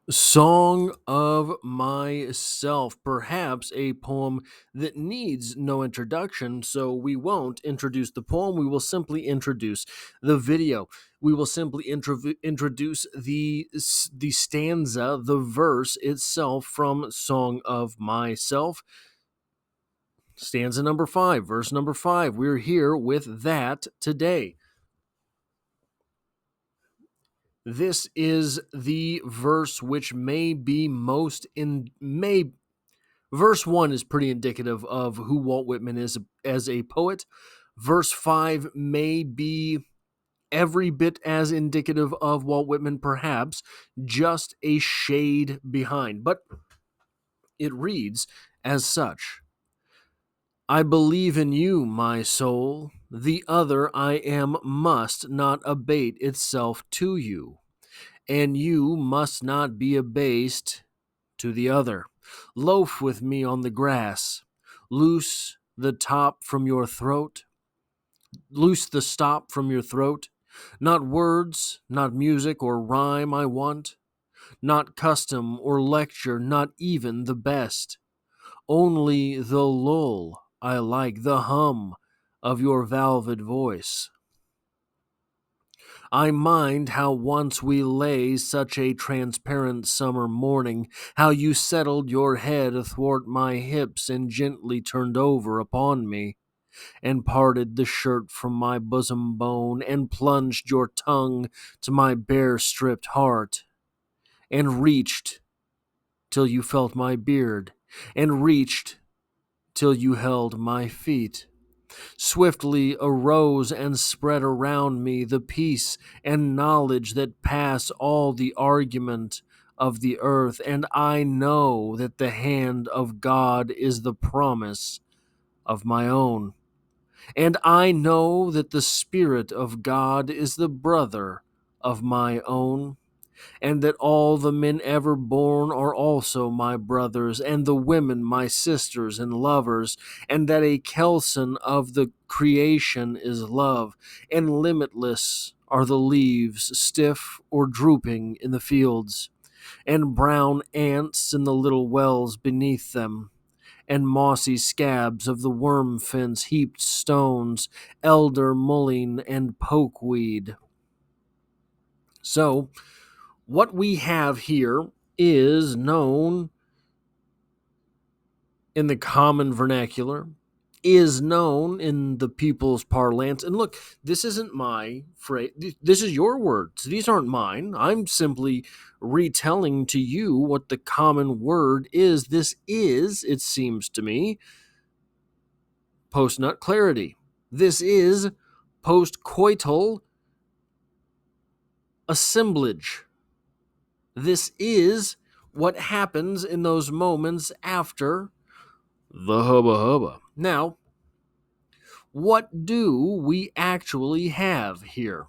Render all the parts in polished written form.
Song of Myself, perhaps a poem that needs no introduction, so we won't introduce the poem. We will simply introduce the video. We will simply introduce the stanza, the verse itself from Song of Myself. Stanza number 5, verse number 5. We're here with that today. This is the verse which may be most in may Verse 1 is pretty indicative of who Walt Whitman is as a poet. Verse 5 may be every bit as indicative of Walt Whitman, perhaps just a shade behind. But it reads as such: I believe in you, my soul. The other I am must not abate itself to you, and you must not be abased to the other. Loaf with me on the grass. Loose the top from your throat. Loose the stop from your throat. Not words, not music or rhyme I want. Not custom or lecture, not even the best. Only the lull I like, the hum of your velvet voice. I mind how once we lay such a transparent summer morning, how you settled your head athwart my hips and gently turned over upon me, and parted the shirt from my bosom bone, and plunged your tongue to my bare stripped heart, and reached till you felt my beard, and reached till you held my feet. Swiftly arose and spread around me the peace and knowledge that pass all the argument of the earth, and I know that the hand of God is the promise of my own, and I know that the Spirit of God is the brother of my own, and that all the men ever born are also my brothers, and the women my sisters and lovers, and that a kelson of the creation is love, and limitless are the leaves, stiff or drooping in the fields, and brown ants in the little wells beneath them, and mossy scabs of the worm fence, heaped stones, elder mullein, and pokeweed. So, what we have here is known in the common vernacular, is known in the people's parlance. And look, this isn't my phrase, this is your words. These aren't mine. I'm simply retelling to you what the common word is. This is, it seems to me, post-nut clarity. This is post-coital assemblage. This is what happens in those moments after the hubba hubba. Now, what do we actually have here?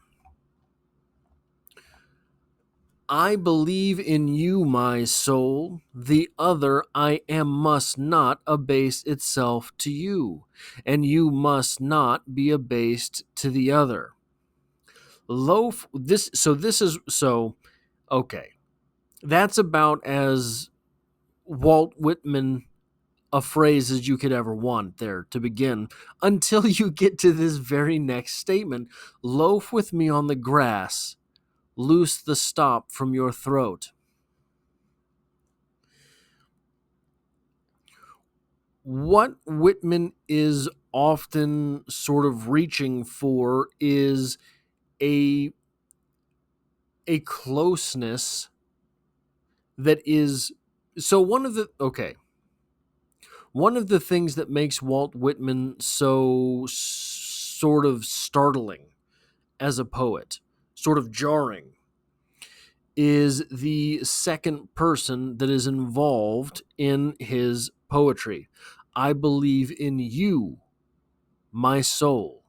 I believe in you, my soul. The other I am must not abase itself to you, and you must not be abased to the other. Loaf, okay. That's about as Walt Whitman a phrase as you could ever want there to begin, until you get to this very next statement: loaf with me on the grass, loose the stop from your throat. What Whitman is often sort of reaching for is a closeness that is so one of the things that makes Walt Whitman so sort of startling as a poet, sort of jarring, is the second person that is involved in his poetry. I believe in you, my soul,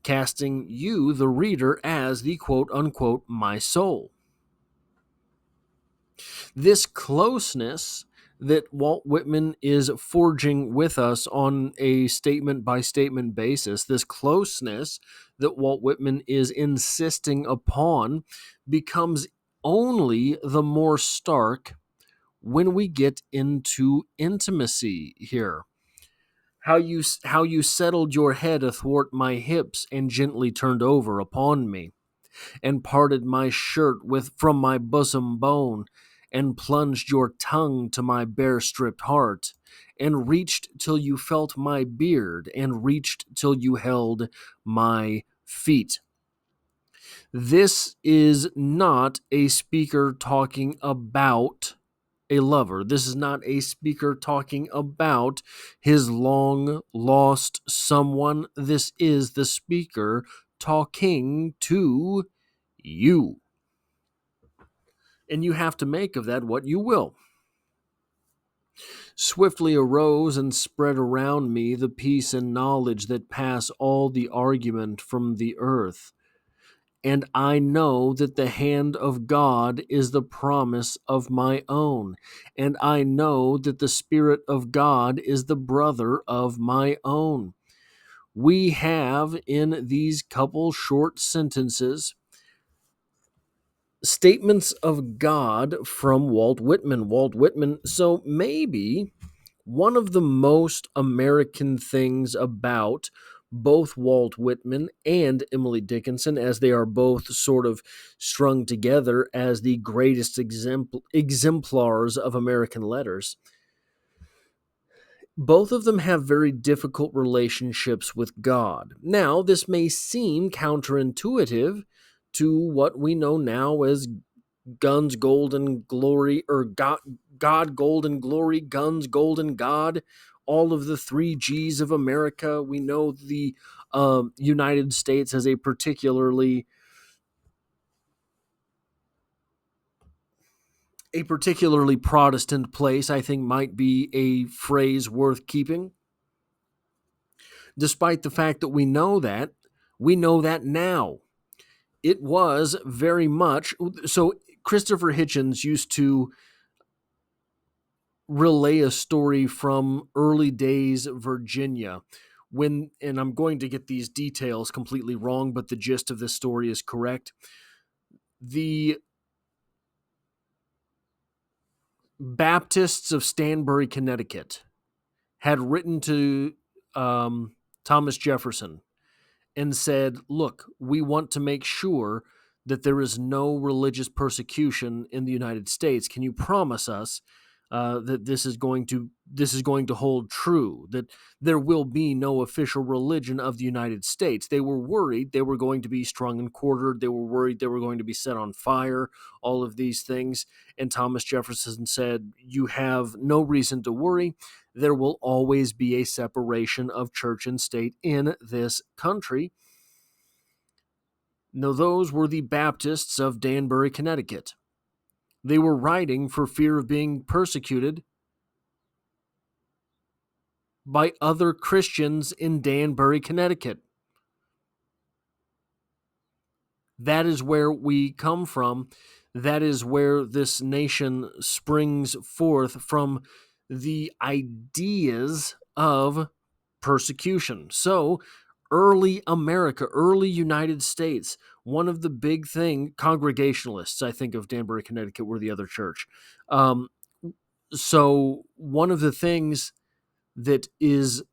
casting you, the reader, as the quote unquote my soul. This closeness that Walt Whitman is forging with us on a statement by statement basis, this closeness that Walt Whitman is insisting upon, becomes only the more stark when we get into intimacy here. How you settled your head athwart my hips and gently turned over upon me, and parted my shirt with from my bosom bone, and plunged your tongue to my bare stripped heart, and reached till you felt my beard, and reached till you held my feet. This is not a speaker talking about a lover. This is not a speaker talking about his long lost someone. This is the speaker talking to you. And you have to make of that what you will. Swiftly arose and spread around me the peace and knowledge that pass all the argument from the earth. And I know that the hand of God is the promise of my own. And I know that the Spirit of God is the brother of my own. We have in these couple short sentences statements of God from Walt Whitman. Walt Whitman, so maybe one of the most American things about both Walt Whitman and Emily Dickinson, as they are both sort of strung together as the greatest exemplars of American letters, both of them have very difficult relationships with God. Now, this may seem counterintuitive to what we know now as guns, gold, and glory, or God, gold, and glory, guns, gold, and God, all of the three G's of America. We know the United States as a particularly Protestant place, I think might be a phrase worth keeping. Despite the fact that we know that now. It was very much so. Christopher Hitchens used to relay a story from early days Virginia when, and I'm going to get these details completely wrong, but the gist of this story is correct. The Baptists of Stanbury, Connecticut had written to Thomas Jefferson and said, look, we want to make sure that there is no religious persecution in the United States. Can you promise us that this is going to hold true, that there will be no official religion of the United States? They were worried they were going to be strung and quartered. They were worried they were going to be set on fire, all of these things. And Thomas Jefferson said, you have no reason to worry. There will always be a separation of church and state in this country. Now, those were the Baptists of Danbury, Connecticut. They were writing for fear of being persecuted by other Christians in Danbury, Connecticut. That is where we come from. That is where this nation springs forth from, the ideas of persecution. So, early America, early United States, one of the big Congregationalists, I think, of Danbury, Connecticut, were the other church. So one of the things that is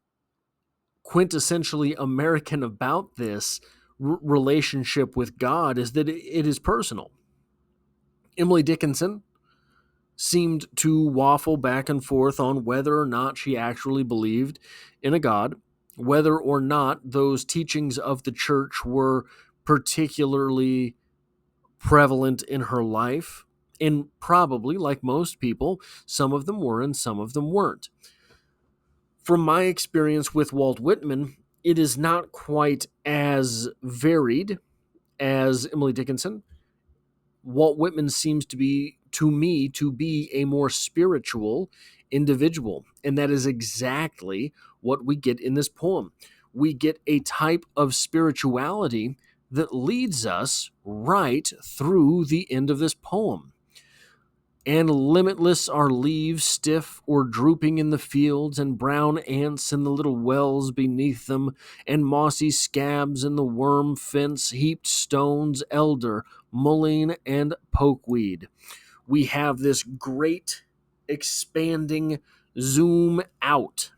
quintessentially American about this relationship with God is that it is personal. Emily Dickinson seemed to waffle back and forth on whether or not she actually believed in a God, whether or not those teachings of the church were particularly prevalent in her life. And probably, like most people, some of them were and some of them weren't. From my experience with Walt Whitman, it is not quite as varied as Emily Dickinson. Walt Whitman seems to me, to be a more spiritual individual. And that is exactly what we get in this poem. We get a type of spirituality that leads us right through the end of this poem. And limitless are leaves stiff or drooping in the fields, and brown ants in the little wells beneath them, and mossy scabs in the worm fence, heaped stones, elder, mullein, and pokeweed. We have this great expanding zoom out.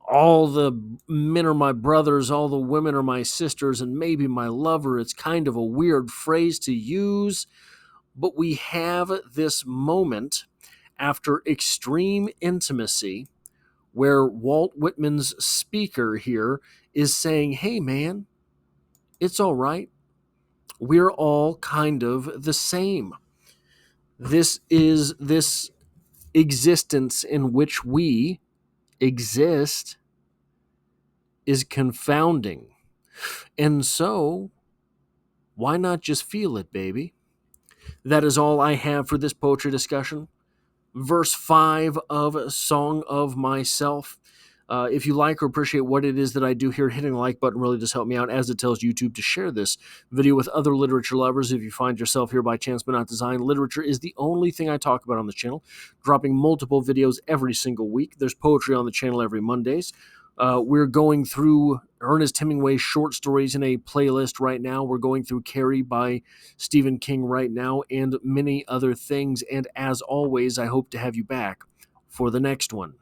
All the men are my brothers, all the women are my sisters, and maybe my lover. It's kind of a weird phrase to use, but we have this moment after extreme intimacy where Walt Whitman's speaker here is saying, hey man, it's all right. We're all kind of the same. This existence in which we exist is confounding. And so, why not just feel it, baby? That is all I have for this poetry discussion. Verse 5 of Song of Myself. If you like or appreciate what it is that I do here, hitting the like button really does help me out, as it tells YouTube to share this video with other literature lovers. If you find yourself here by chance but not design, literature is the only thing I talk about on the channel, dropping multiple videos every single week. There's poetry on the channel every Mondays. We're going through Ernest Hemingway's short stories in a playlist right now. We're going through Carrie by Stephen King right now, and many other things. And as always, I hope to have you back for the next one.